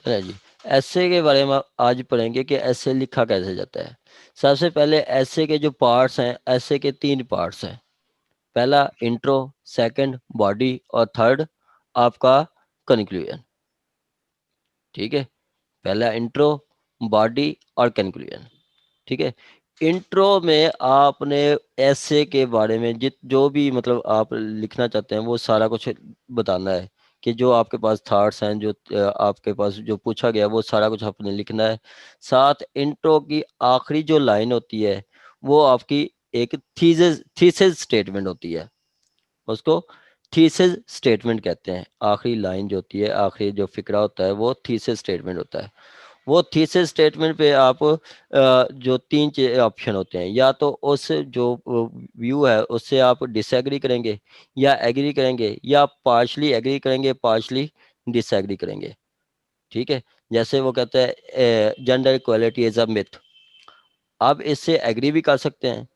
चलिए जी, ऐसे के बारे में आज पढ़ेंगे कि ऐसे लिखा कैसे जाता है। सबसे पहले ऐसे के जो पार्ट्स हैं, ऐसे के 3 पार्ट्स हैं। पहला इंट्रो, सेकंड बॉडी और थर्ड आपका कंक्लूजन। ठीक है, पहला इंट्रो, बॉडी और कंक्लूजन। ठीक है, इंट्रो में आपने ऐसे के बारे में जो भी मतलब आप लिखना चाहते हैं वो सारा कुछ बताना है, कि जो आपके पास थॉट्स हैं, जो आपके पास जो पूछा गया वो सारा कुछ आपने लिखना है। साथ इंट्रो की आखिरी जो लाइन होती है वो आपकी एक थीसिस स्टेटमेंट होती है, उसको थीसिस स्टेटमेंट कहते हैं। आखिरी लाइन जो होती है, आखिरी जो फिक्रा होता है वो थीसिस स्टेटमेंट होता है। वो थीसिस स्टेटमेंट पे आप जो 3 ऑप्शन होते हैं, या तो उस जो व्यू है उससे आप डिसएग्री करेंगे, या एग्री करेंगे, या पार्शली एग्री करेंगे, पार्शली डिसएग्री करेंगे। ठीक है, जैसे वो कहते हैं gender equality is a myth, आप इससे एग्री भी कर सकते हैं।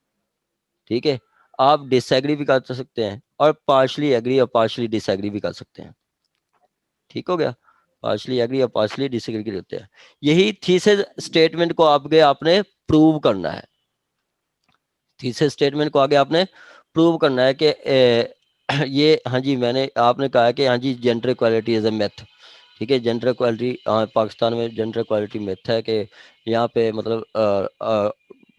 ठीक है, आप डिसएग्री भी कर सकते हैं, और पार्शली एग्री और पार्शली डिसएग्री भी कर सकते हैं। ठीक हो गया, पार्शली एग्री और पार्शली डिसएग्री होते हैं। यही थीसिस स्टेटमेंट को आपने प्रूव करना है। थीसिस स्टेटमेंट को आगे आपने प्रूव करना है कि ये, हाँ जी, मैंने आपने कहा कि हाँ जी gender equality is a myth. ठीक है, जेंडर इक्वालिटी, पाकिस्तान में जेंडर इक्वालिटी मिथ है कि यहाँ पे मतलब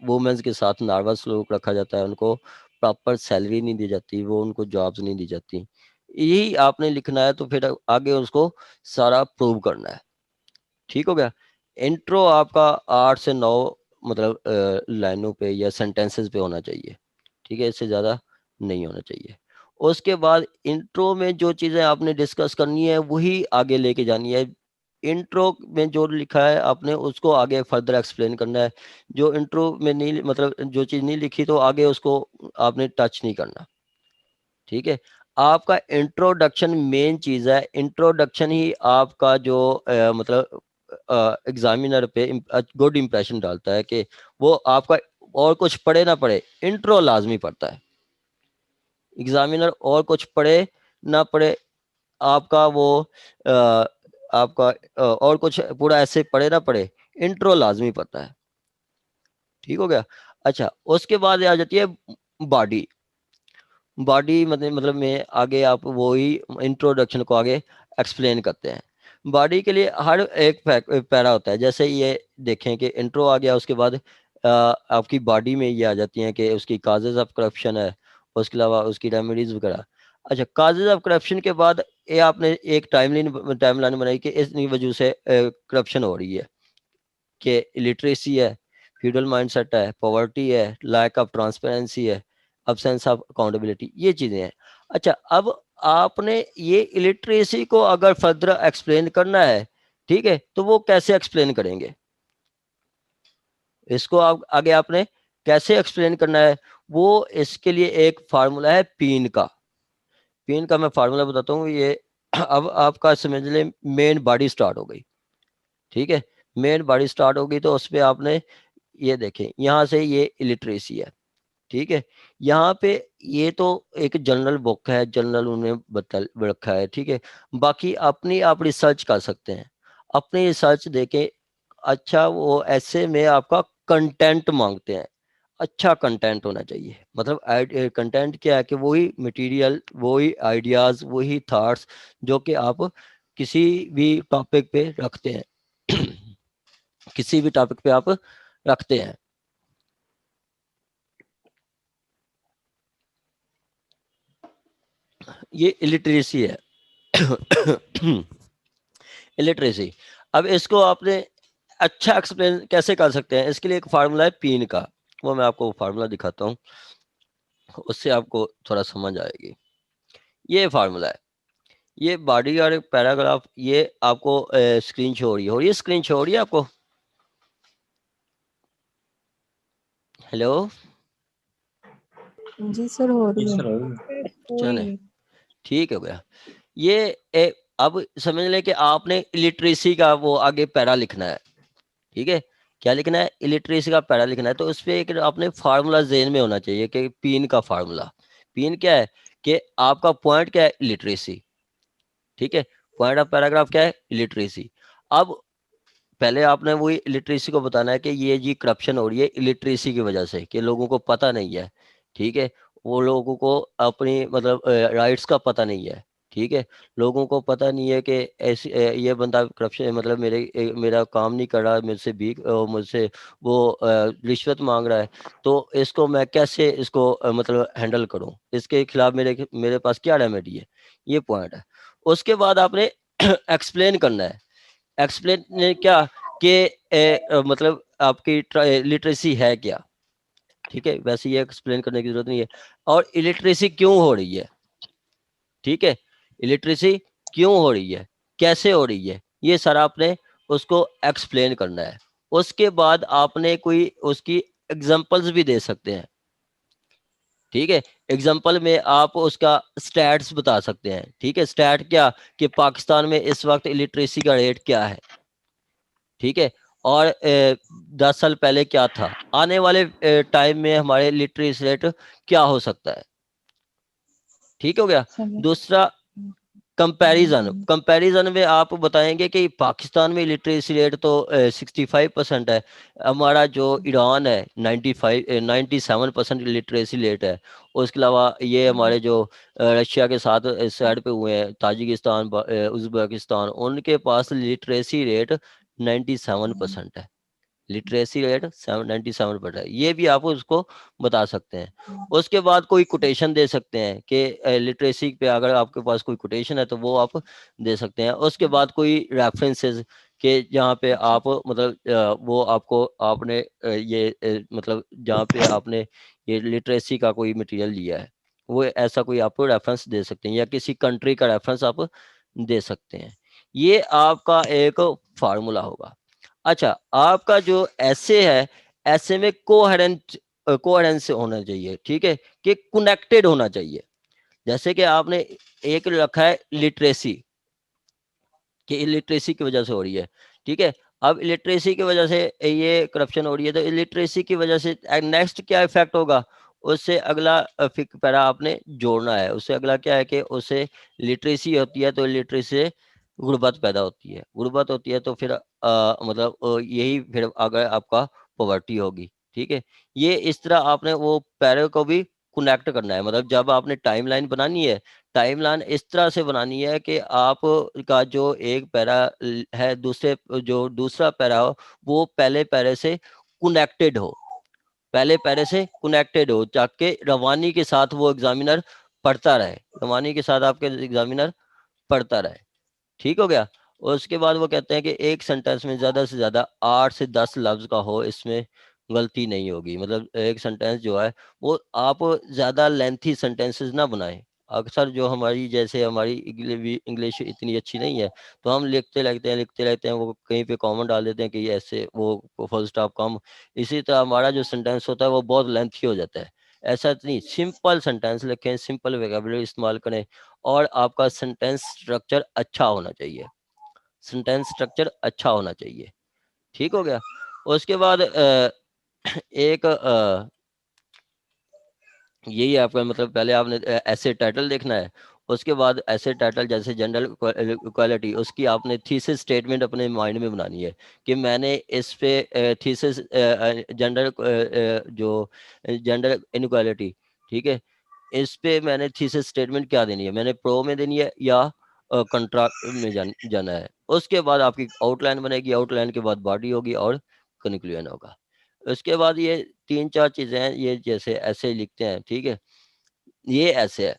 वुमेन्स के साथ नार्मल सलूक रखा जाता है, उनको प्रॉपर सैलरी नहीं दी जाती, वो उनको जॉब्स नहीं दी जाती। यही आपने लिखना है, तो फिर आगे उसको सारा प्रूव करना है। ठीक हो गया। इंट्रो आपका 8 से 9 मतलब लाइनों पे या सेंटेंसेस पे होना चाहिए। ठीक है, इससे ज़्यादा नहीं होना चाहिए। उसके बाद इंट्रो में जो चीज़ें आपने डिस्कस करनी है वही आगे लेके जानी है। इंट्रो में जो लिखा है आपने उसको आगे फर्दर एक्सप्लेन करना है। जो इंट्रो में नहीं, मतलब जो चीज़ नहीं लिखी तो आगे उसको आपने टच नहीं करना। ठीक है, आपका इंट्रोडक्शन मेन चीज है। इंट्रोडक्शन ही आपका जो मतलब एग्जामिनर पे गुड इंप्रेशन डालता है, कि वो आपका और कुछ पढ़े ना पढ़े, इंट्रो लाजमी पढ़ता है। एग्जामिनर और कुछ पढ़े ना पढ़े, आपका वो अ, आपका और कुछ पूरा ऐसे पढ़े ना पढ़े, इंट्रो लाजमी पढ़ता है। ठीक हो गया। अच्छा, उसके बाद आ जाती है बॉडी। बॉडी मतलब में आगे आप वही इंट्रोडक्शन को आगे एक्सप्लेन करते हैं। बॉडी के लिए हर एक पैरा होता है। जैसे ये देखें कि इंट्रो आ गया, उसके बाद आपकी बॉडी में ये आ जाती हैं कि उसकी काजेज ऑफ करप्शन है, उसके अलावा उसकी रेमेडीज वगैरह। अच्छा, काजेज ऑफ करप्शन के बाद ये आपने एक टाइमलाइन बनाई कि इस वजह से करप्शन हो रही है, कि इलिटरेसी है, फ्यूडल माइंडसेट है, पॉवर्टी है, लैक ऑफ ट्रांसपेरेंसी है, अब्सेंस ऑफ अकाउंटेबिलिटी, ये चीजें हैं। अच्छा, अब आपने ये इलिटरेसी को अगर फर्दर एक्सप्लेन करना है, ठीक है, तो वो कैसे एक्सप्लेन करेंगे? इसको आप आगे आपने कैसे एक्सप्लेन करना है? वो इसके लिए एक फार्मूला है पीन का। पीन का मैं फार्मूला बताता हूँ। ये अब आपका समझ ले, मेन बॉडी स्टार्ट हो गई। ठीक है, मेन बॉडी स्टार्ट होगी तो उस पर आपने ये देखें, यहाँ से ये इलिटरेसी है। ठीक है, यहाँ पे ये तो एक जनरल बुक है, जनरल उन्होंने बता रखा है। ठीक है, बाकी अपनी आप रिसर्च कर सकते हैं, अपनी रिसर्च देखें। अच्छा, वो ऐसे में आपका कंटेंट मांगते हैं, अच्छा कंटेंट होना चाहिए। मतलब कंटेंट क्या है कि वही मटेरियल, वही आइडियाज, वही थॉट्स जो कि आप किसी भी टॉपिक पे रखते हैं किसी भी टॉपिक पे आप रखते हैं। ये इलिटरेसी है इलिटरेसी। अब इसको आपने अच्छा एक्सप्लेन कैसे कर सकते हैं? इसके लिए एक फार्मूला है पीन का, वो मैं आपको फार्मूला दिखाता हूँ, उससे आपको थोड़ा समझ आएगी। ये फार्मूला है, ये बॉडी और एक पैराग्राफ, ये आपको स्क्रीन शो हो रही है स्क्रीन शो हो रही है आपको? हेलो, जी सर, हो रही है। चले, ठीक हो गया। ये अब समझ लें कि आपने इलिटरेसी का वो आगे पैरा लिखना है। ठीक है, क्या लिखना है? इलिटरेसी का पैरा लिखना है। तो उस पर एक आपने फार्मूला ज़हन में होना चाहिए, कि पीन का फार्मूला। पीन क्या है? कि आपका पॉइंट क्या है? इलिटरेसी। ठीक है, पॉइंट ऑफ पैराग्राफ क्या है? इलिटरेसी। अब पहले आपने वही इलिटरेसी को बताना है कि ये जी करप्शन हो रही है इलिटरेसी की वजह से, कि लोगों को पता नहीं है, ठीक है, वो लोगों को अपनी मतलब राइट्स का पता नहीं है, ठीक है, लोगों को पता नहीं है कि ऐसी ये बंदा करप्शन मतलब मेरा काम नहीं कर रहा, मुझसे भीख मुझसे वो रिश्वत मांग रहा है, तो इसको मैं कैसे इसको मतलब हैंडल करूं, इसके खिलाफ मेरे मेरे पास क्या रेमेडी है, ये पॉइंट है। उसके बाद आपने एक्सप्लेन करना है। एक्सप्लेन ने क्या कि मतलब आपकी लिटरेसी है क्या, ठीक है, वैसे ये एक्सप्लेन करने की जरूरत नहीं है। और इलिटरेसी क्यों हो रही है, ठीक है, इलिटरेसी क्यों हो रही है, कैसे हो रही है, ये सारा आपने उसको एक्सप्लेन करना है। उसके बाद आपने कोई उसकी एग्जांपल्स भी दे सकते हैं, ठीक है, एग्जाम्पल में आप उसका स्टैट्स बता सकते हैं, ठीक है, स्टैट क्या, कि पाकिस्तान में इस वक्त इलिटरेसी का रेट क्या है, ठीक है, और 10 साल पहले क्या था, आने वाले टाइम में हमारे लिटरेसी रेट क्या हो सकता है, ठीक हो गया। समझ। दूसरा कंपैरिजन, कंपैरिजन में आप बताएंगे कि पाकिस्तान में लिटरेसी रेट तो 65% है, हमारा जो ईरान है 97% लिटरेसी रेट है, उसके अलावा ये हमारे जो रशिया के साथ साइड पे हुए हैं, ताजिकिस्तान उज्बेकिस्तान, उनके पास लिटरेसी रेट 97% है, लिटरेसी रेट 97% ये भी आप उसको बता सकते हैं। उसके बाद कोई कोटेशन दे सकते हैं कि लिटरेसी पे अगर आपके पास कोई कोटेशन है तो वो आप दे सकते हैं। उसके बाद कोई रेफरेंसेस के जहाँ पे आप मतलब वो आपको आपने मतलब जहाँ पे आपने ये लिटरेसी का कोई मटेरियल लिया है, वो ऐसा कोई आप रेफरेंस दे सकते हैं, या किसी कंट्री का रेफरेंस आप दे सकते हैं। ये आपका एक फार्मूला होगा। अच्छा, आपका जो ऐसे है, ऐसे में कोहेरेंस होना चाहिए, ठीक है, कि कनेक्टेड होना चाहिए। जैसे कि आपने एक रखा है लिटरेसी, कि इलिटरेसी की वजह से हो रही है, ठीक है, अब इलिटरेसी की वजह से ये करप्शन हो रही है, तो इलिटरेसी की वजह से नेक्स्ट क्या इफेक्ट होगा, उससे अगला फिक पैरा आपने जोड़ना है। उससे अगला क्या है कि उससे लिटरेसी होती है तो लिटरेसी से गुर्बत पैदा होती है, गुर्बत होती है तो फिर मतलब यही फिर अगर आपका पॉवर्टी होगी, ठीक है। ये इस तरह आपने वो पैरे को भी कनेक्ट करना है, मतलब जब आपने टाइमलाइन बनानी है, टाइमलाइन इस तरह से बनानी है कि आप का जो एक पैरा है दूसरे जो दूसरा पैरा हो वो पहले पैरे से कनेक्टेड हो, पहले पैरे से कनेक्टेड हो, ताकि रवानी के साथ वो एग्जामिनर पढ़ता रहे, रवानी के साथ आपके एग्जामिनर पढ़ता रहे, ठीक हो गया। और उसके बाद वो कहते हैं कि एक सेंटेंस में ज्यादा से ज्यादा 8 से 10 लफ्ज का हो, इसमें गलती नहीं होगी। मतलब एक सेंटेंस जो है वो आप ज्यादा लेंथी सेंटेंसेस ना बनाएं। अक्सर जो हमारी जैसे हमारी इंग्लिश इतनी अच्छी नहीं है, तो हम लिखते रहते हैं वो कहीं पे कॉमन डाल देते हैं कि ये ऐसे वो फुल स्टॉप कम, इसी तरह हमारा जो सेंटेंस होता है वो बहुत लेंथी हो जाता है। ऐसा नहीं, सिंपल सेंटेंस लिखें, सिंपल वेकेबुलरी इस्तेमाल करें, और आपका सेंटेंस स्ट्रक्चर अच्छा होना चाहिए, सेंटेंस स्ट्रक्चर अच्छा होना चाहिए, ठीक हो गया। उसके बाद एक यही आपका मतलब पहले आपने ऐसे टाइटल देखना है। उसके बाद ऐसे टाइटल जैसे जनरल इक्वालिटी, उसकी आपने थीसिस स्टेटमेंट अपने माइंड में बनानी है कि मैंने इस पे थीसिस जनरल जो जनरल इनक्वालिटी, ठीक है, इस पे मैंने थीसिस स्टेटमेंट क्या देनी है, मैंने प्रो में देनी है या कंट्रा में जाना है। उसके बाद आपकी आउटलाइन बनेगी, आउटलाइन के बाद बॉडी होगी और कंक्लूजन होगा। उसके बाद ये 3-4 चीजें हैं, ये जैसे ऐसे लिखते हैं, ठीक है, ये ऐसे है।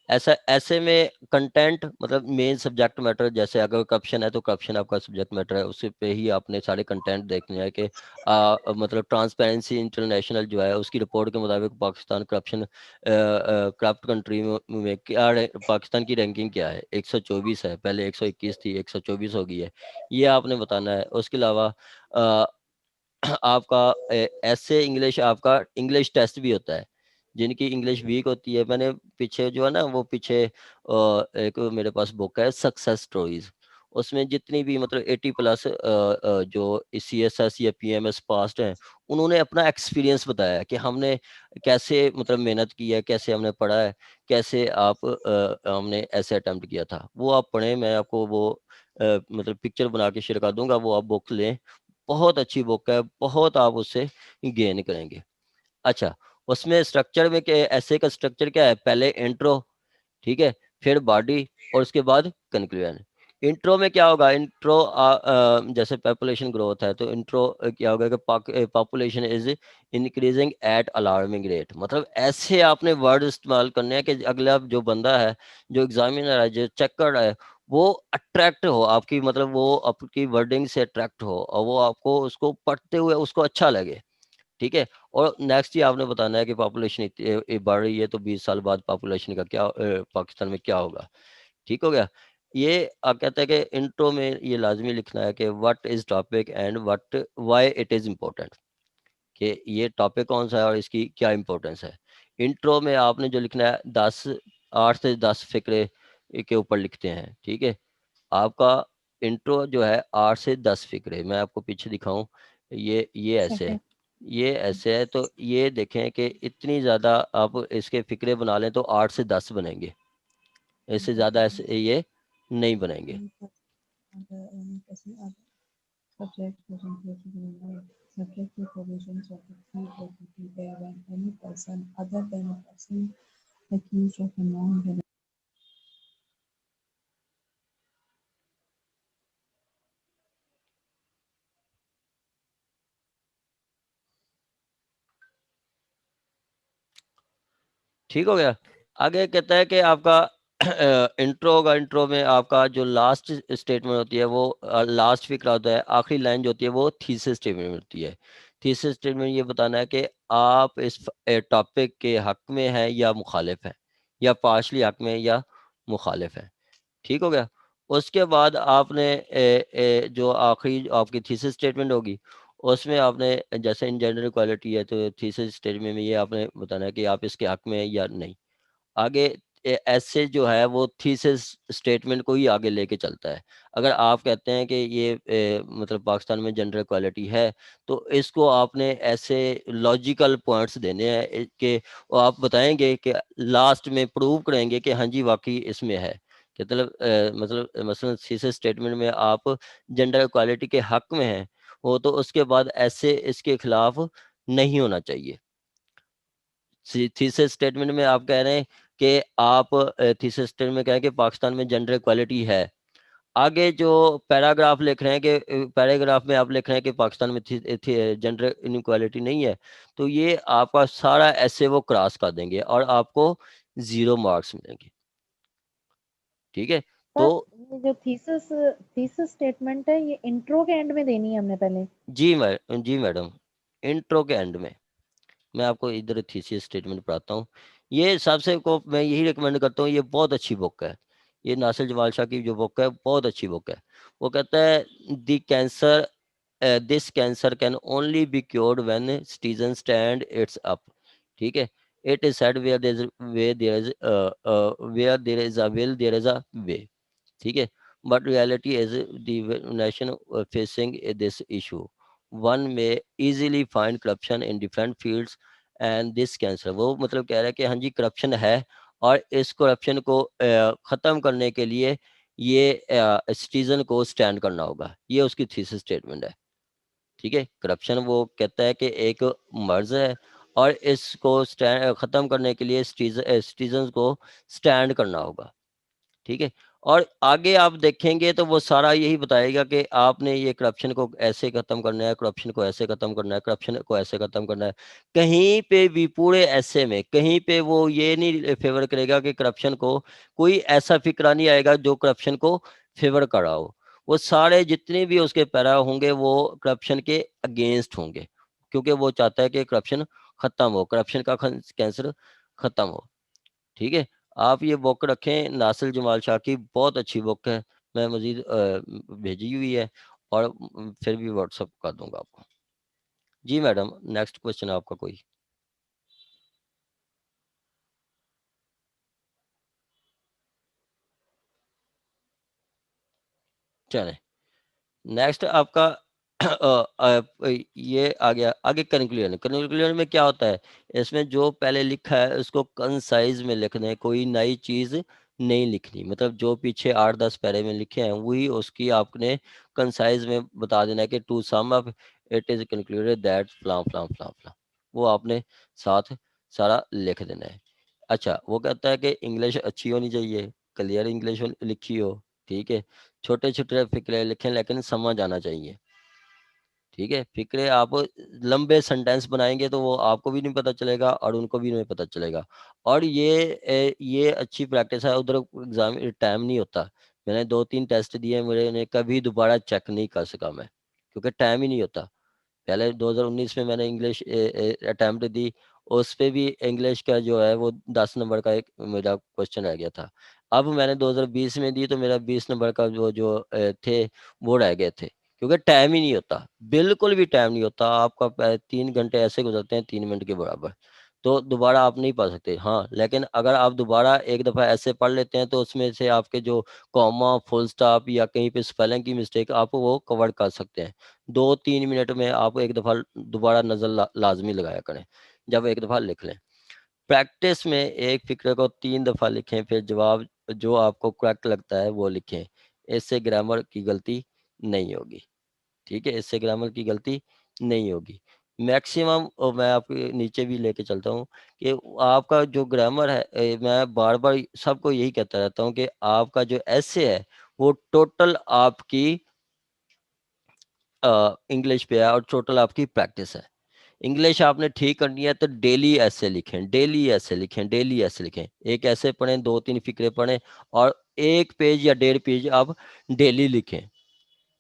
ऐसा ऐसे में कंटेंट मतलब मेन सब्जेक्ट मैटर, जैसे अगर करप्शन है तो करप्शन आपका सब्जेक्ट मैटर है, उसी पे ही आपने सारे कंटेंट देखने हैं कि मतलब ट्रांसपेरेंसी इंटरनेशनल जो है उसकी रिपोर्ट के मुताबिक पाकिस्तान करप्शन करप्ट कंट्री में क्या पाकिस्तान की रैंकिंग क्या है, 124 है, पहले 121 थी, 124 हो गई है, ये आपने बताना है। उसके अलावा आपका ऐसे इंग्लिश, आपका इंग्लिश टेस्ट भी होता है, जिनकी इंग्लिश वीक होती है, मैंने पीछे जो है ना वो पीछे एक मेरे पास बुक है सक्सेस स्टोरीज, उसमें जितनी भी मतलब 80+ जो CSS या PMS पास्ट हैं, उन्होंने अपना एक्सपीरियंस बताया है कि हमने कैसे मतलब मेहनत की है, कैसे हमने पढ़ा है, कैसे हमने ऐसे अटेम्प्ट किया था। वो आप पढ़ें, मैं आपको वो मतलब पिक्चर बना के शेयर कर दूंगा, वो आप बुक लें, बहुत अच्छी बुक है, बहुत आप उससे गेन करेंगे। अच्छा, उसमें स्ट्रक्चर में क्या, ऐसे का स्ट्रक्चर क्या है, पहले इंट्रो, ठीक है, फिर बॉडी, और उसके बाद कंक्लूजन। इंट्रो में क्या होगा, इंट्रो जैसे पॉपुलेशन ग्रोथ है, तो इंट्रो क्या होगा कि population is increasing at alarming rate. मतलब ऐसे आपने वर्ड इस्तेमाल करने हैं कि अगला जो बंदा है, जो एग्जामिनर है, जो चेक कर रहा है, वो अट्रैक्ट हो आपकी, मतलब वो आपकी वर्डिंग से अट्रैक्ट हो, और वो आपको उसको पढ़ते हुए उसको अच्छा लगे, ठीक है। और नेक्स्ट ये आपने बताना है कि पॉपुलेशन बढ़ रही है, तो 20 साल बाद पॉपुलेशन का क्या, पाकिस्तान में क्या होगा, ठीक हो गया। ये आप कहते हैं कि इंट्रो में ये लाजमी लिखना है कि what is topic and what why it is important, कि ये टॉपिक कौन सा है और इसकी क्या इंपॉर्टेंस है। इंट्रो में आपने जो लिखना है 8 से 10 फिक्रे के ऊपर लिखते हैं, ठीक है। आपका इंट्रो जो है 8 से 10 फिक्रे, मैं आपको पीछे दिखाऊं, ये ऐसे है, सेकंड। ये ऐसे है, तो ये देखें कि इतनी ज़्यादा आप इसके फिक्रे बना लें तो 8 से 10 बनेंगे, इससे ज़्यादा ऐसे ये नहीं बनेंगे। Subject to provisions of the fee equity where when any person other than a person accused of a non ठीक हो गया। आगे कहता है कि आपका इंट्रो होगा, इंट्रो में आपका जो लास्ट स्टेटमेंट होती है वो लास्ट फिक्रा होता है, आखिरी लाइन जो होती है वो थीसिस स्टेटमेंट होती है। थीसिस स्टेटमेंट ये बताना है कि आप इस टॉपिक के हक में हैं या मुखालिफ हैं, या पार्शली हक में या मुखालिफ हैं, ठीक हो गया। उसके बाद आपने जो आखिरी आपकी थीसिस स्टेटमेंट होगी, उसमें आपने जैसे इन जनरल क्वालिटी है, तो थीसिस स्टेटमेंट में ये आपने बताना है कि आप इसके हक में हैं या नहीं। आगे ऐसे जो है वो थीसिस स्टेटमेंट को ही आगे लेके चलता है। अगर आप कहते हैं कि ये मतलब पाकिस्तान में जेंडर इक्वालिटी है, तो इसको आपने ऐसे लॉजिकल पॉइंट्स देने हैं कि वो आप बताएंगे कि लास्ट में प्रूव करेंगे कि हाँ जी वाकई इसमें है, कि मतलब मतलब मसलन थीसिस स्टेटमेंट में आप जेंडर इक्वालिटी के हक में हैं, वो तो उसके बाद ऐसे इसके खिलाफ नहीं होना चाहिए। थीसिस स्टेटमेंट में आप कह रहे हैं कि आप थीसिस स्टेटमेंट में कह रहे हैं कि पाकिस्तान में जेंडर इक्वालिटी है। आगे जो पैराग्राफ लिख रहे हैं कि पैराग्राफ में आप लिख रहे हैं कि पाकिस्तान में जेंडर इनइक्वालिटी नहीं है, तो ये आपका सारा ऐसे वो क्रॉस कर देंगे और आपको 0 मार्क्स मिलेंगे, ठीक है। तो सर, ये जो थीसिस स्टेटमेंट है ये इंट्रो के एंड में देनी है हमने पहले। जी मैडम, इंट्रो के एंड में मैं आपको इधर थीसिस स्टेटमेंट पढ़ाता हूँ। ये सबसे को मैं यही रिकमेंड करता हूँ, ये बहुत अच्छी बुक है, ये नासिर जमाल शाह की जो बुक है बहुत अच्छी बुक है। वो कहता है the cancer this cancer can only be cured when citizen stand its up, ठीक है। It is said where there is way there is where there is a will there is a way, ठीक है। But reality is the nation facing this issue, one may easily find corruption in different fields and this cancer. वो मतलब कह रहा है कि हाँ जी corruption है, और इस करप्शन को ख़त्म करने के लिए ये सिटीजन को स्टैंड करना होगा, ये उसकी थीसिस स्टेटमेंट है, ठीक है। करप्शन वो कहता है कि एक मर्ज है, और इसको स्टैंड ख़त्म करने के लिए सिटीजन को स्टैंड करना होगा, ठीक है। और आगे आप देखेंगे तो वो सारा यही बताएगा कि आपने ये करप्शन को ऐसे खत्म करना है, करप्शन को ऐसे खत्म करना है, करप्शन को ऐसे खत्म करना है। कहीं पे भी पूरे ऐसे में कहीं पे वो ये नहीं फेवर करेगा कि करप्शन को, कोई ऐसा फिक्रा नहीं आएगा जो करप्शन को फेवर कर रहा हो। वो सारे जितने भी उसके पैरा होंगे वो करप्शन के अगेंस्ट होंगे, क्योंकि वो चाहता है कि करप्शन खत्म हो, करप्शन का कैंसर खत्म हो, ठीक है। आप ये बुक रखें, नासिर जमाल शाह की बहुत अच्छी बुक है, मैं मजीद भेजी हुई है, और फिर भी व्हाट्सअप कर दूंगा आपको। जी मैडम, नेक्स्ट क्वेश्चन आपका कोई? चले, नेक्स्ट आपका ये आ गया आगे कंक्लूजन। कंक्लूजन में क्या होता है, इसमें जो पहले लिखा है उसको कंसाइज में लिखना है, कोई नई चीज नहीं लिखनी, मतलब जो पीछे 8-10 पैरे में लिखे हैं वही उसकी आपने कंसाइज में बता देना है कि to sum up it is concluded that फलां फलां फलां फलां, वो आपने साथ सारा लिख देना है। अच्छा, वो कहता है कि इंग्लिश अच्छी होनी चाहिए, क्लियर इंग्लिश लिखी हो, ठीक है। छोटे छोटे फिक्रे लिखें लेकिन समझ आना चाहिए, ठीक है। फिक्रे आप लंबे सेंटेंस बनाएंगे तो वो आपको भी नहीं पता चलेगा और उनको भी नहीं पता चलेगा। और ये अच्छी प्रैक्टिस है, उधर एग्जाम टाइम नहीं होता। मैंने 2-3 टेस्ट दिए, मैंने कभी दोबारा चेक नहीं कर सका मैं, क्योंकि टाइम ही नहीं होता। पहले 2019 में मैंने इंग्लिश अटेम्प्ट दी, उस पे भी इंग्लिश का जो है वो 10 नंबर का एक मेरा क्वेश्चन रह गया था। अब मैंने 2020 में दी तो मेरा 20 नंबर का जो जो थे वो रह गए थे, क्योंकि टाइम ही नहीं होता, बिल्कुल भी टाइम नहीं होता। आपका 3 घंटे ऐसे गुजरते हैं 3 मिनट के बराबर, तो दोबारा आप नहीं पढ़ सकते। हाँ, लेकिन अगर आप दोबारा एक दफ़ा ऐसे पढ़ लेते हैं तो उसमें से आपके जो कॉमा, फुल स्टॉप या कहीं पे स्पेलिंग की मिस्टेक आप वो कवर कर सकते हैं। 2-3 मिनट में आप एक दफ़ा दोबारा नज़र लाजमी लगाया करें जब एक दफ़ा लिख लें। प्रैक्टिस में एक फिक्रे को 3 दफ़ा लिखें, फिर जवाब जो आपको करेक्ट लगता है वो लिखें। इससे ग्रामर की गलती नहीं होगी, ठीक है। इससे ग्रामर की गलती नहीं होगी। मैक्सिमम, और मैं आपके नीचे भी लेके चलता हूँ कि आपका जो ग्रामर है, मैं बार बार सबको यही कहता रहता हूँ कि आपका जो ऐसे है वो टोटल आपकी इंग्लिश पे है और टोटल आपकी प्रैक्टिस है। इंग्लिश आपने ठीक करनी है तो डेली ऐसे लिखें, डेली ऐसे लिखें, डेली ऐसे लिखें। एक ऐसे पढ़ें, 2-3 फिक्रे पढ़ें और 1 पेज या 1.5 पेज आप डेली लिखें।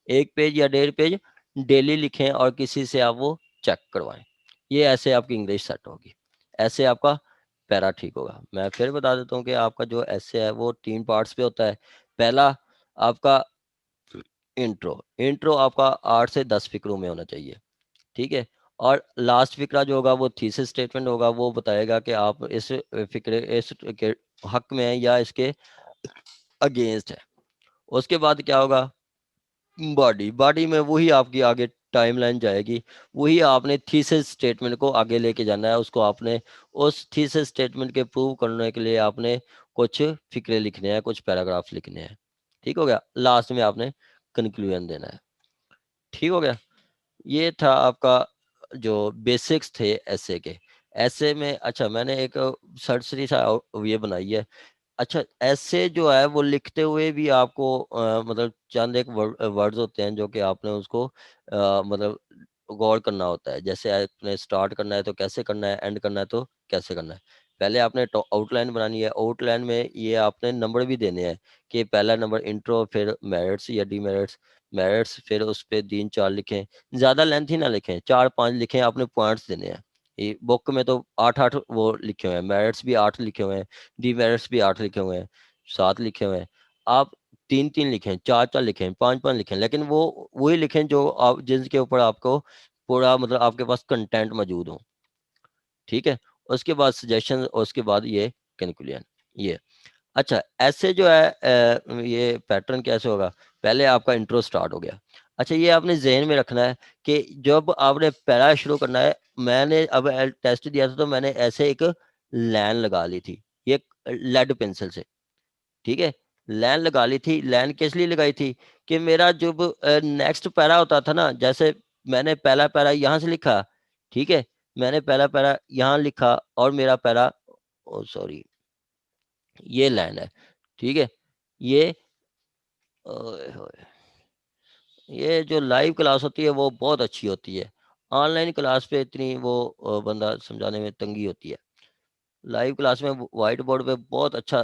1 पेज या 1.5 पेज डेली लिखें और किसी से आप वो चेक करवाएं। ये ऐसे आपकी इंग्लिश सेट होगी, ऐसे आपका पैरा ठीक होगा। मैं फिर बता देता हूँ कि आपका जो ऐसे है वो 3 पार्ट्स पे होता है। पहला आपका इंट्रो, इंट्रो आपका 8 से 10 फिक्रों में होना चाहिए, ठीक है। और लास्ट फिक्रा जो होगा वो थीसिस स्टेटमेंट होगा, वो बताएगा कि आप इस फिक्रे इस के हक में है या इसके अगेंस्ट है। उसके बाद क्या होगा, बॉडी, बॉडी में वही आपकी आगे टाइमलाइन जाएगी, वही आपने थीसिस स्टेटमेंट को आगे लेके जाना है। उसको आपने उस थीसिस स्टेटमेंट के प्रूव करने के लिए आपने कुछ फिक्रे लिखने हैं, कुछ पैराग्राफ लिखने हैं, ठीक हो गया। लास्ट में आपने कंक्लूजन देना है, ठीक हो गया। ये था आपका जो बेसिक्स थे ऐसे के। ऐसे में अच्छा मैंने एक सरसरी सा ये बनाई है। अच्छा, ऐसे जो है वो लिखते हुए भी आपको मतलब चंद एक वर्ड्स होते हैं जो कि आपने उसको मतलब गौर करना होता है। जैसे आपने स्टार्ट करना है तो कैसे करना है, एंड करना है तो कैसे करना है। पहले आपने आउटलाइन बनानी है, आउटलाइन में ये आपने नंबर भी देने हैं कि पहला नंबर इंट्रो, फिर मेरिट्स या डीमेरिट्स, मेरिट्स फिर उस पे 3-4 लिखें। ज़्यादा लेंथ ही ना लिखें, 4-5 लिखें, आपने पॉइंट्स देने हैं। ये बुक में तो 8-8 वो लिखे हुए हैं, मेरिट्स भी 8 लिखे हुए हैं, डीमेरिट्स भी 8 लिखे हुए हैं, 7 लिखे हुए हैं। आप 3-3 लिखें, 4-4 लिखें, 5-5 लिखें, लेकिन वो वही लिखें जो आप जिसके ऊपर आपको पूरा मतलब आपके पास कंटेंट मौजूद हो, ठीक है। उसके बाद सजेशन, उसके बाद ये कंक्लूजन, ये। अच्छा, ऐसे जो है ये पैटर्न कैसे होगा, पहले आपका इंट्रो स्टार्ट हो गया। अच्छा, ये आपने जहन में रखना है कि जब आपने पैरा शुरू करना है, मैंने अब टेस्ट दिया था तो मैंने ऐसे एक लाइन लगा ली थी, ये लेड पेंसिल से, ठीक है। लाइन लगा ली थी, लाइन किस लिए लगाई थी कि मेरा जब नेक्स्ट पैरा होता था ना, जैसे मैंने पहला पैरा यहाँ से लिखा, ठीक है, मैंने पहला पैरा यहाँ लिखा और मेरा पैरा, ओ सॉरी, ये लाइन है, ठीक है। ये ओए होए, ये जो लाइव क्लास होती है वो बहुत अच्छी होती है। ऑनलाइन क्लास पे इतनी वो बंदा समझाने में तंगी होती है। लाइव क्लास में व्हाइट बोर्ड पे बहुत अच्छा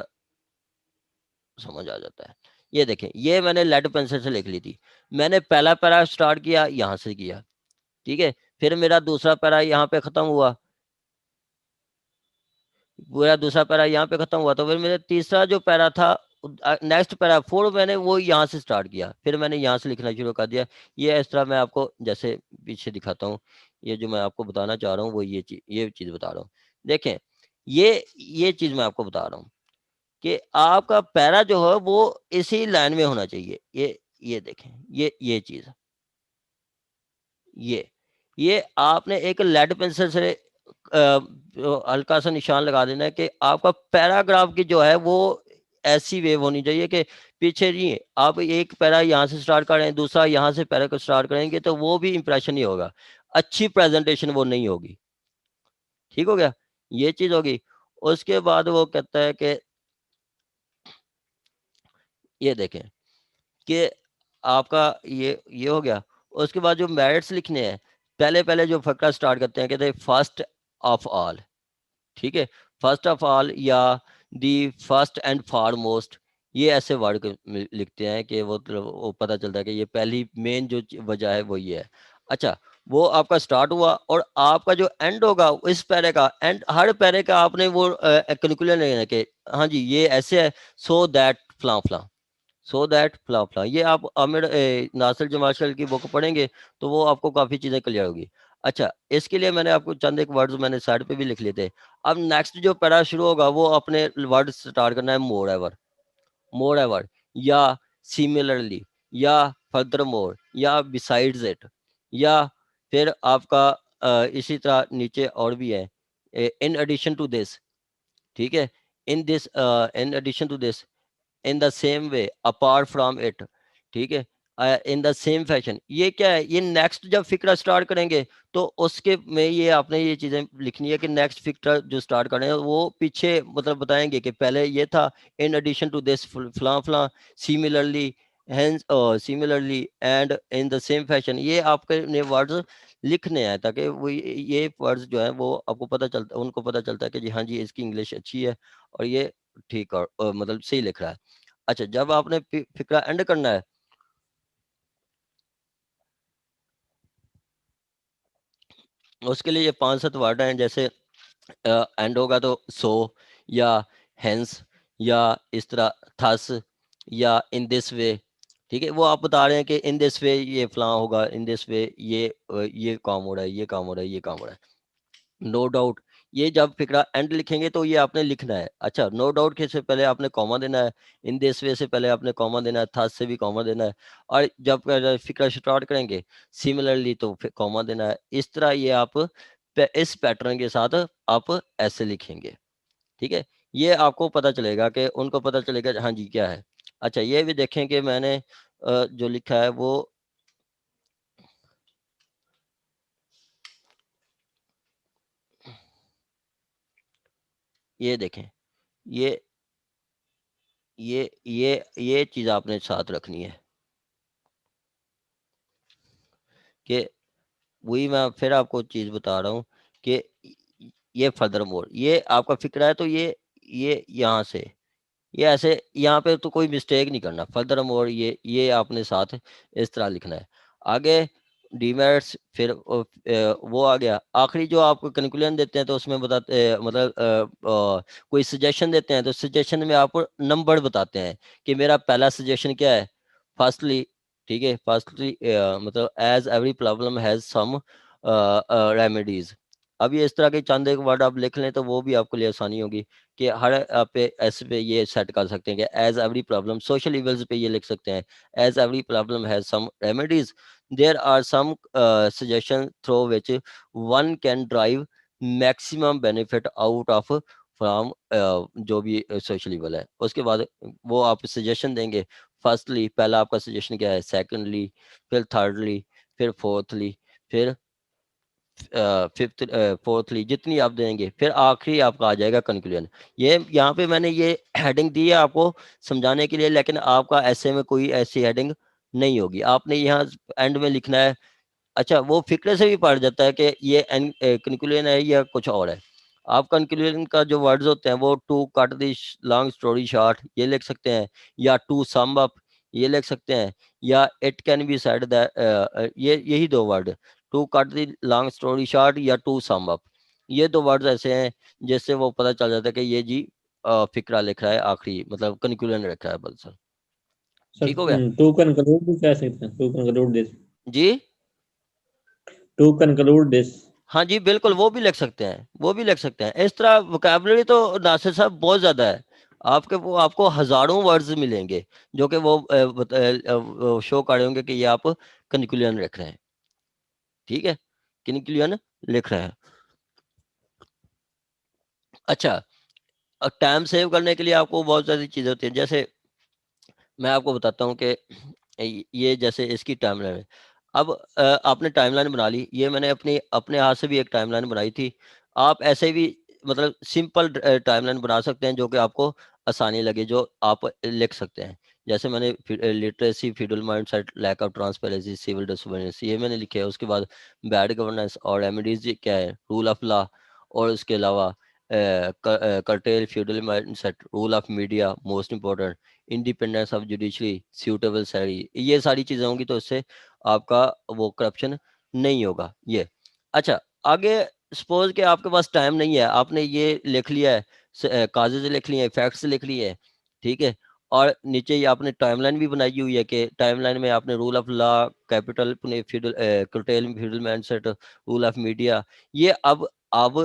समझ आ जाता है। ये देखें, ये मैंने लेड पेंसिल से लिख ली थी। मैंने पहला पैरा स्टार्ट किया यहाँ से किया, ठीक है। फिर मेरा दूसरा पैरा यहाँ पे खत्म हुआ, पूरा दूसरा पैरा यहाँ पे खत्म हुआ, तो फिर मेरा तीसरा जो पैरा था, नेक्स्ट पैरा 4, मैंने वो यहाँ से स्टार्ट किया, फिर मैंने यहाँ से लिखना शुरू कर दिया। ये इस तरह मैं आपको जैसे पीछे दिखाता हूँ, ये जो मैं आपको बताना चाह रहा हूँ वो ये चीज़ बता रहा हूँ। देखें, ये चीज़ मैं आपको बता रहा हूँ कि आपका पैरा जो है वो इसी लाइन में होना चाहिए। ये देखें, ये चीज़, ये ये आपने एक लेड पेंसिल से हल्का सा निशान लगा देना है कि आपका पैराग्राफ की जो है वो ऐसी वेव होनी चाहिए कि पीछे जी आप एक पैरा यहाँ से स्टार्ट करें, दूसरा यहाँ से पैरा को स्टार्ट करेंगे तो वो भी इंप्रेशन ही होगा, अच्छी प्रेजेंटेशन वो नहीं होगी। ठीक हो गया, ये चीज होगी। उसके बाद वो कहता है कि ये देखें कि आपका ये हो गया। उसके बाद जो मेरिट्स लिखने हैं, पहले पहले जो फकरा स्टार्ट करते हैं कहते हैं फर्स्ट ऑफ ऑल। ठीक है, फर्स्ट ऑफ ऑल या दी फर्स्ट एंड फॉरमोस्ट, ये ऐसे वर्ड लिखते हैं कि वो पता चलता है कि ये पहली मेन जो वजह है वो ये है। अच्छा, वो आपका स्टार्ट हुआ और आपका जो एंड होगा इस पैरे का एंड, हर पैरे का आपने वो कंक्लूजन लेना कि हाँ जी ये ऐसे है, सो दैट फलां फलां, सो दैट फला फला। ये आप आमिर नासिर जमाशल की बुक पढ़ेंगे तो वो आपको काफ़ी चीज़ें क्लियर होगी। अच्छा, इसके लिए मैंने आपको चंद एक वर्ड्स मैंने साइड पे भी लिख लिए थे। अब नेक्स्ट जो पैरा शुरू होगा वो अपने वर्ड स्टार्ट करना है मोर एवर, मोर एवर या सिमिलरली या फर्दर मोर या बिसाइड्स इट, या फिर आपका इसी तरह नीचे और भी है इन एडिशन टू दिस। ठीक है, in this in addition to this, in the same way, apart from it. ठीक है, इन द सेम फैशन। ये क्या है, ये नेक्स्ट जब फिक्रा स्टार्ट करेंगे तो उसके में ये आपने ये चीजें लिखनी है कि नेक्स्ट फिक्रा जो स्टार्ट करें वो पीछे मतलब बताएंगे कि पहले ये था इन एडिशन टू दिस फलां फलां, similarly, hence similarly and in the same fashion. ये आपके ने वर्ड्स लिखने हैं ताकि वो ये वर्ड्स जो है वो आपको पता चलता, उनको पता चलता है कि जी हाँ जी इसकी इंग्लिश अच्छी है और ये ठीक और मतलब सही लिख रहा है। अच्छा, जब आपने फिक्रा एंड करना है, उसके लिए ये 5-7 वर्ड हैं। जैसे एंड होगा तो सो या हेंस या इस तरह थस या इन दिस वे। ठीक है, वो आप बता रहे हैं कि इन दिस वे ये फलां होगा, इन दिस वे ये काम हो रहा है, ये काम हो रहा है, ये काम हो रहा है। नो डाउट, ये जब फिक्रा एंड लिखेंगे तो ये आपने लिखना है। अच्छा, नो डाउट के से पहले आपने कॉमा देना है, इन दिस वे से पहले आपने कॉमा देना है, थर्ड से भी कॉमा देना है, और जब फिक्रा स्टार्ट करेंगे सिमिलरली तो फिर कॉमा देना है। इस तरह ये आप इस पैटर्न के साथ आप ऐसे लिखेंगे। ठीक है, ये आपको पता चलेगा कि उनको पता चलेगा हाँ जी क्या है। अच्छा, ये भी देखें कि मैंने जो लिखा है वो ये देखें, ये ये चीज आपने साथ रखनी है कि वही मैं फिर आपको चीज बता रहा हूँ कि ये फर्दर मोर, ये आपका फिक्र है तो ये यहाँ से ये ऐसे यहाँ पे तो कोई मिस्टेक नहीं करना। फर्दर मोर ये आपने साथ इस तरह लिखना है। आगे डीमेरिट्स, फिर वो आ गया। आखिरी जो आपको कंक्लूजन देते हैं तो उसमें बताते मतलब कोई सजेशन देते हैं तो सजेशन में आप नंबर बताते हैं कि मेरा पहला सजेशन क्या है। फर्स्टली, ठीक है, फर्स्टली मतलब as every problem has some remedies. अब ये इस तरह के चंद एक वर्ड आप लिख लें तो वो भी आपके लिए आसानी होगी कि हर पे ऐसे पे ये सेट कर सकते हैं कि as every problem, social evils पे ये लिख सकते हैं as every problem has some remedies, there are some suggestion through which one can drive maximum benefit out of from जो भी सोशल इवल है। उसके बाद वो आप सजेशन देंगे। फर्स्टली पहला आपका सजेशन क्या है, सेकेंडली, फिर थर्डली, फिर फोर्थली, फिर फिफ्थ, फोर्थली, जितनी आप देंगे फिर आखिरी आपका आ जाएगा कंक्लूजन। ये यहाँ पे मैंने ये हेडिंग दी है आपको समझाने के लिए, लेकिन आपका ऐसे में कोई ऐसी हेडिंग नहीं होगी। आपने यहाँ एंड में लिखना है। अच्छा, वो फिक्रे से भी पढ़ जाता है कि ये कंक्लूजन है या कुछ और है। आप कंक्लूजन का जो वर्ड्स होते हैं वो to cut the long story short ये लिख सकते हैं, या टू सम अप ये लिख सकते हैं, या it can be said that, ये यही दो word, to cut the long story short या टू सम अप। ये दो वर्ड्स ऐसे हैं जिससे वो पता चल जाता है कि ये जी फिक्रा लिख रहा है, आखिरी मतलब कंक्लूजन लिख रहा है बल्कि। सर, ठीक हो गया टू कंक्लूड भी कह सकते हैं, टू कंक्लूड दिस, जी। To conclude this. हाँ जी बिल्कुल, वो भी लिख सकते हैं, वो भी लिख सकते हैं। इस तरह वोकैबुलरी तो नासिर साहब बहुत ज्यादा है। आपके वो आपको हजारों वर्ड्स मिलेंगे जो कि वो शो कर रहे होंगे कि ये आप कंक्लूजन लिख रहे हैं। ठीक है, कंक्लूजन लिख रहे हैं। अच्छा, टाइम सेव करने के लिए आपको बहुत सारी चीज़ें होती हैं। जैसे मैं आपको बताता हूँ कि ये जैसे इसकी टाइमलाइन है। अब आपने टाइमलाइन बना ली, ये मैंने अपने अपने हाथ से भी एक टाइमलाइन बनाई थी। आप ऐसे भी मतलब सिंपल टाइमलाइन बना सकते हैं जो कि आपको आसानी लगे, जो आप लिख सकते हैं। जैसे मैंने literacy, feudal mindset, lack of transparency, civil disobedience, ये मैंने लिखे है। उसके बाद बैड गवर्नेंस और रेमेडीज क्या है, रूल ऑफ लॉ, और उसके अलावा cartel feudal mindset, rule of media, most important, independence of judiciary, suitable salary. ये सारी चीजें होंगी तो इससे आपका वो करप्शन नहीं होगा। ये अच्छा, आगे सपोज कि आपके पास टाइम नहीं है, आपने ये लिख लिया है, काजेज लिख लिए हैं, फैक्ट्स लिख लिए हैं, ठीक है, और नीचे ये आपने टाइमलाइन भी बनाई हुई है कि टाइमलाइन में आपने rule of law, capital, feudal, cartel feudal mindset, rule of media, ये अब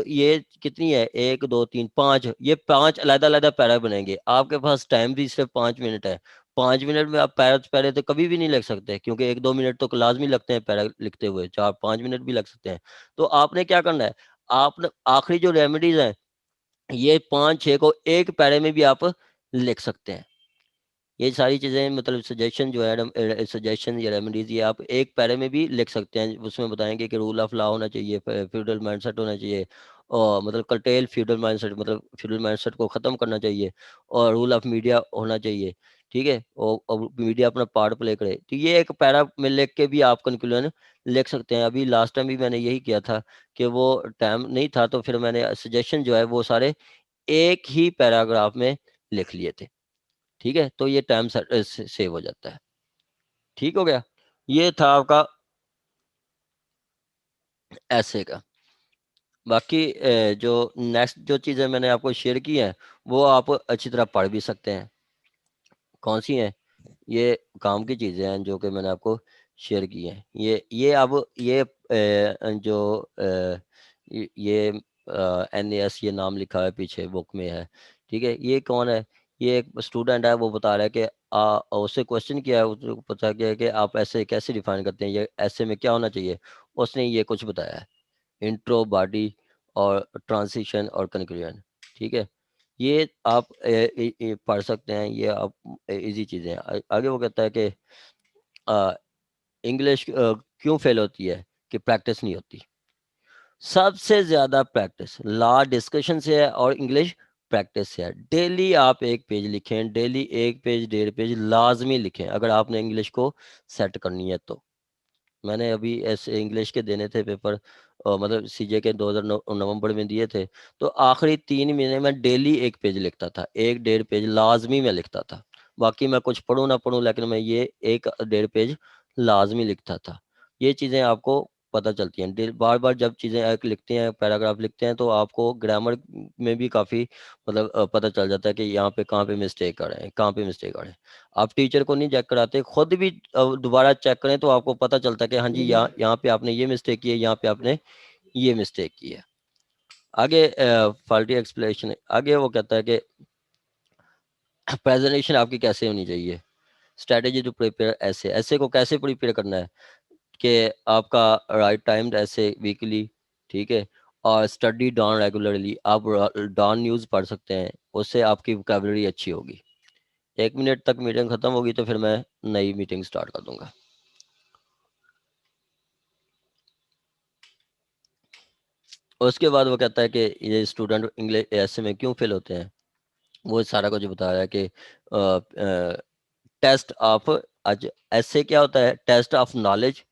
ये कितनी है, 1 2 3 5, ये 5 अलग-अलग पैरा बनेंगे। आपके पास टाइम भी सिर्फ 5 मिनट है। 5 मिनट में आप पैरा पैरे तो कभी भी नहीं लिख सकते, क्योंकि 1 2 मिनट तो लाजमी लगते हैं पैरा लिखते हुए, 4 5 मिनट भी लग सकते हैं। तो आपने क्या करना है, आपने आखिरी जो रेमेडीज हैं, ये 5 6 को एक पैरे में भी आप लिख सकते हैं। ये सारी चीज़ें मतलब सजेशन जो है, सजेशन या रेमेडीज, ये आप एक पैरे में भी लिख सकते हैं। उसमें बताएंगे कि रूल ऑफ लॉ होना चाहिए, फ्यूडल माइंडसेट होना चाहिए, और मतलब कर्टेल फ्यूडल माइंडसेट, मतलब फ्यूडल माइंडसेट को ख़त्म करना चाहिए, और रूल ऑफ मीडिया होना चाहिए, ठीक है, और मीडिया अपना पार्ट प्ले करे। तो ये एक पैरा में लिख के भी आप कंक्लूजन लिख सकते हैं। अभी लास्ट टाइम भी मैंने यही किया था कि वो टाइम नहीं था, तो फिर मैंने सजेशन जो है वो सारे एक ही पैराग्राफ में लिख लिए थे, ठीक है, तो ये टाइम सेव हो जाता है। ठीक हो गया, ये था आपका ऐसे का। बाकी जो नेक्स्ट जो चीज़ें मैंने आपको शेयर की हैं, वो आप अच्छी तरह पढ़ भी सकते हैं। कौन सी हैं? ये काम की चीज़ें हैं जो कि मैंने आपको शेयर की हैं। ये अब ये जो ये NAS, ये नाम लिखा है पीछे बुक में है, ठीक है, ये कौन है? ये एक स्टूडेंट है, वो बता रहा है कि उससे क्वेश्चन किया है, उसको पता किया है कि आप ऐसे कैसे डिफाइन करते हैं, ये ऐसे में क्या होना चाहिए। उसने ये कुछ बताया है, इंट्रो, बॉडी और ट्रांजिशन और कंक्लूजन, ठीक है। ये आप पढ़ सकते हैं, ये आप इजी चीज़ें हैं। आगे वो कहता है कि इंग्लिश क्यों फेल होती है, कि प्रैक्टिस नहीं होती। सबसे ज़्यादा प्रैक्टिस लॉ डिस्कशन से है और इंग्लिश प्रैक्टिस से है। डेली आप एक पेज लिखें, डेली 1 पेज 1.5 पेज लाजमी लिखें, अगर आपने इंग्लिश को सेट करनी है तो। मैंने अभी ऐसे इंग्लिश के देने थे पेपर, मतलब CJ के 2009 नवंबर में दिए थे, तो आखिरी 3 महीने में डेली 1 पेज लिखता था, 1 1.5 पेज लाजमी मैं लिखता था। बाकी मैं कुछ पढ़ूँ ना पढ़ूँ, लेकिन मैं ये 1 1.5 पेज लाजमी लिखता था। ये चीज़ें आपको पता चलती हैं बार बार जब चीज़ें एक लिखते हैं, पैराग्राफ लिखते हैं, तो आपको ग्रामर में भी काफ़ी मतलब पता चल जाता है कि यहाँ पे कहाँ पे मिस्टेक कर रहे हैं, कहाँ पे मिस्टेक कर रहे हैं। आप टीचर को नहीं चेक कराते, खुद भी दोबारा चेक करें तो आपको पता चलता है कि हाँ जी, यहाँ यहाँ पे आपने ये मिस्टेक की है, यहाँ पे आपने ये मिस्टेक की है। आगे फॉल्टी एक्सप्लेनेशन, आगे वो कहता है कि प्रेजेंटेशन आपकी कैसे होनी चाहिए, स्ट्रेटेजी टू प्रिपेयर ऐसे, ऐसे को कैसे प्रिपेयर करना है, कि आपका राइट टाइम ऐसे वीकली, ठीक है, और स्टडी डाउन रेगुलरली, आप डाउन न्यूज़ पढ़ सकते हैं, उससे आपकी वोकैबुलरी अच्छी होगी। 1 मिनट तक मीटिंग खत्म होगी तो फिर मैं नई मीटिंग स्टार्ट कर दूंगा। उसके बाद वो कहता है कि ये स्टूडेंट इंग्लिश ऐसे में क्यों फेल होते हैं, वो सारा कुछ बता रहा है कि टेस्ट ऑफ, आज ऐसे क्या होता है, test of knowledge,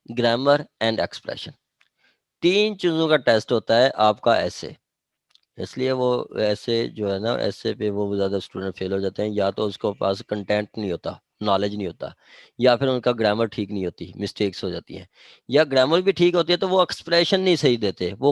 grammar and expression, 3 चीज़ों का टेस्ट होता है आपका ऐसे। इसलिए वो ऐसे जो है ना, ऐसे पे वो ज़्यादा स्टूडेंट फेल हो जाते हैं, या तो उसके पास कंटेंट नहीं होता, नॉलेज नहीं होता, या फिर उनका ग्रामर ठीक नहीं होती, मिस्टेक्स हो जाती हैं, या ग्रामर भी ठीक होती है तो वो एक्सप्रेशन नहीं सही देते, वो